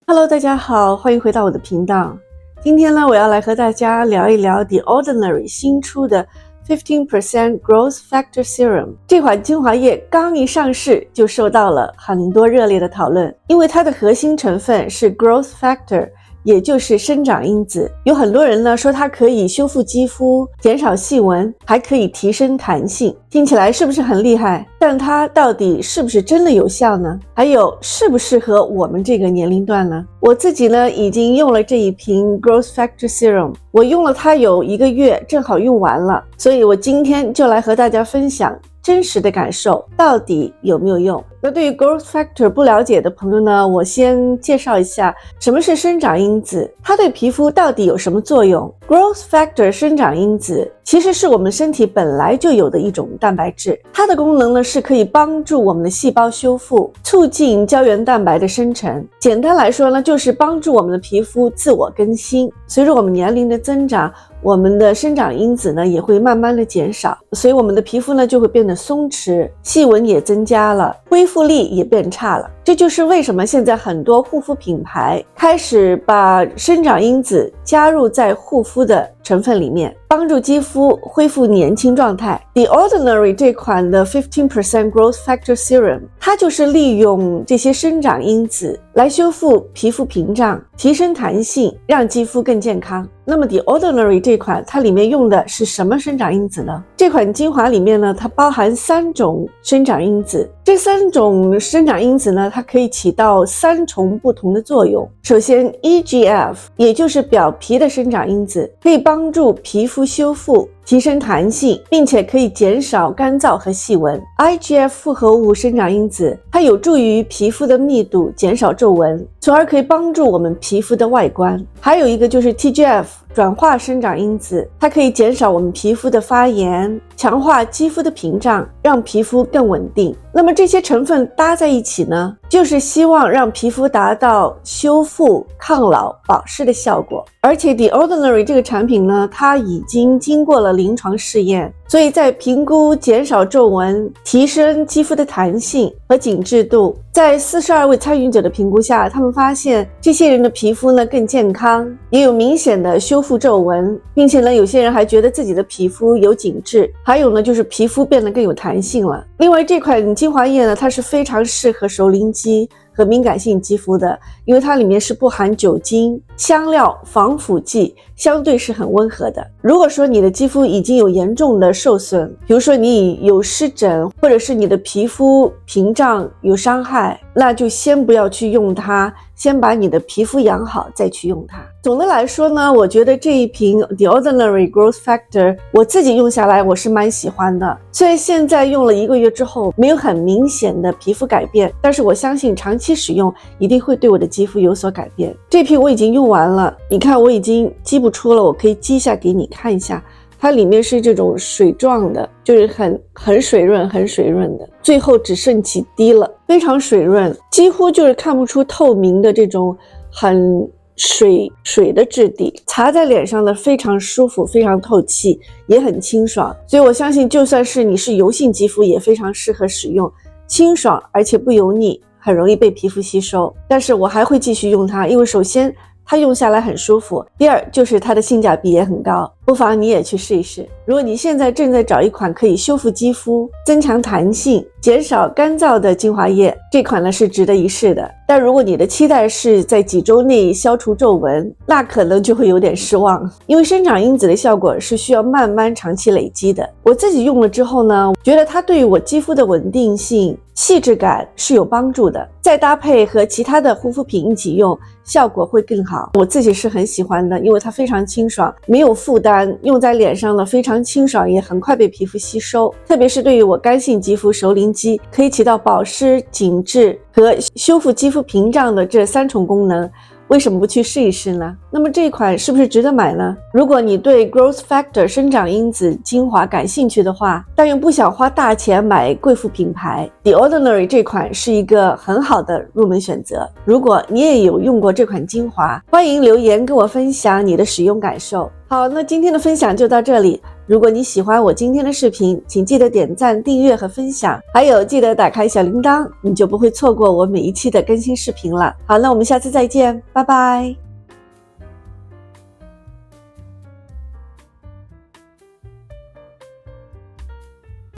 Hello， 大家好，欢迎回到我的频道。今天呢，我要来和大家聊一聊 The Ordinary 新出的 15% Growth Factor Serum。这款精华液刚一上市就受到了很多热烈的讨论，因为它的核心成分是 Growth Factor， 也就是生长因子。有很多人呢说它可以修复肌肤，减少细纹，还可以提升弹性。听起来是不是很厉害？但它到底是不是真的有效呢？还有适不适合我们这个年龄段呢？我自己呢已经用了这一瓶 Growth Factor Serum， 我用了它有1个月，正好用完了，所以我今天就来和大家分享真实的感受，到底有没有用。那对于 Growth Factor 不了解的朋友呢，我先介绍一下什么是生长因子，它对皮肤到底有什么作用。 Growth Factor 生长因子其实是我们身体本来就有的一种蛋白质，它的功能呢是可以帮助我们的细胞修复，促进胶原蛋白的生成。简单来说呢，就是帮助我们的皮肤自我更新。随着我们年龄的增长，我们的生长因子呢也会慢慢的减少，所以我们的皮肤呢就会变得松弛，细纹也增加了，恢复力也变差了。这就是为什么现在很多护肤品牌开始把生长因子加入在护肤的成分里面，帮助肌肤恢复年轻状态。 The Ordinary 这款的 15% Growth Factor Serum， 它就是利用这些生长因子来修复皮肤屏障，提升弹性，让肌肤更健康。那么 The Ordinary 这款它里面用的是什么生长因子呢？这款精华里面呢，它包含3种生长因子。这3种生长因子呢，它可以起到3重不同的作用。首先 EGF 也就是表皮的生长因子，可以帮助皮肤修复，提升弹性，并且可以减少干燥和细纹。 IGF 复合物生长因子，它有助于皮肤的密度，减少皱纹，从而可以帮助我们皮肤的外观。还有一个就是 TGF 转化生长因子，它可以减少我们皮肤的发炎，强化肌肤的屏障，让皮肤更稳定。那么这些成分搭在一起呢，就是希望让皮肤达到修复、抗老、保湿的效果。而且 The Ordinary 这个产品呢，它已经经过了临床试验，所以在评估减少皱纹、提升肌肤的弹性和紧致度，在42位参与者的评估下，他们发现这些人的皮肤呢更健康，也有明显的修复皱纹，并且呢有些人还觉得自己的皮肤有紧致，还有呢就是皮肤变得更有弹性了。另外这款精华液呢，它是非常适合熟龄肌和敏感性肌肤的，因为它里面是不含酒精、香料、防腐剂，相对是很温和的。如果说你的肌肤已经有严重的受损，比如说你有湿疹，或者是你的皮肤屏障有伤害，那就先不要去用它，先把你的皮肤养好再去用它。总的来说呢，我觉得这一瓶 The Ordinary Growth Factor 我自己用下来我是蛮喜欢的。虽然现在用了1个月之后没有很明显的皮肤改变，但是我相信长期使用一定会对我的肌肤有所改变。这瓶我已经用完了，你看我已经激不出了，我可以激一下给你看一下，它里面是这种水状的，就是很水润很水润的，最后只剩几滴了，非常水润，几乎就是看不出透明的这种很水的质地，擦在脸上的非常舒服，非常透气，也很清爽。所以我相信就算是你是油性肌肤也非常适合使用，清爽而且不油腻，很容易被皮肤吸收。但是我还会继续用它，因为首先它用下来很舒服，第二就是它的性价比也很高，不妨你也去试一试。如果你现在正在找一款可以修复肌肤、增强弹性、减少干燥的精华液，这款呢是值得一试的。但如果你的期待是在几周内消除皱纹，那可能就会有点失望，因为生长因子的效果是需要慢慢长期累积的。我自己用了之后呢，觉得它对于我肌肤的稳定性、细致感是有帮助的，再搭配和其他的护肤品一起用，效果会更好。我自己是很喜欢的，因为它非常清爽，没有负担，用在脸上呢非常清爽，也很快被皮肤吸收。特别是对于我干性肌肤、熟龄肌，可以起到保湿、紧致和修复肌肤屏障的这3重功能。为什么不去试一试呢？那么这一款是不是值得买呢？如果你对 Growth Factor 生长因子精华感兴趣的话，但又不想花大钱买贵妇品牌， The Ordinary 这款是一个很好的入门选择。如果你也有用过这款精华，欢迎留言跟我分享你的使用感受。好，那今天的分享就到这里。如果你喜欢我今天的视频，请记得点赞、订阅和分享，还有记得打开小铃铛，你就不会错过我每一期的更新视频了。好，那我们下次再见，拜拜。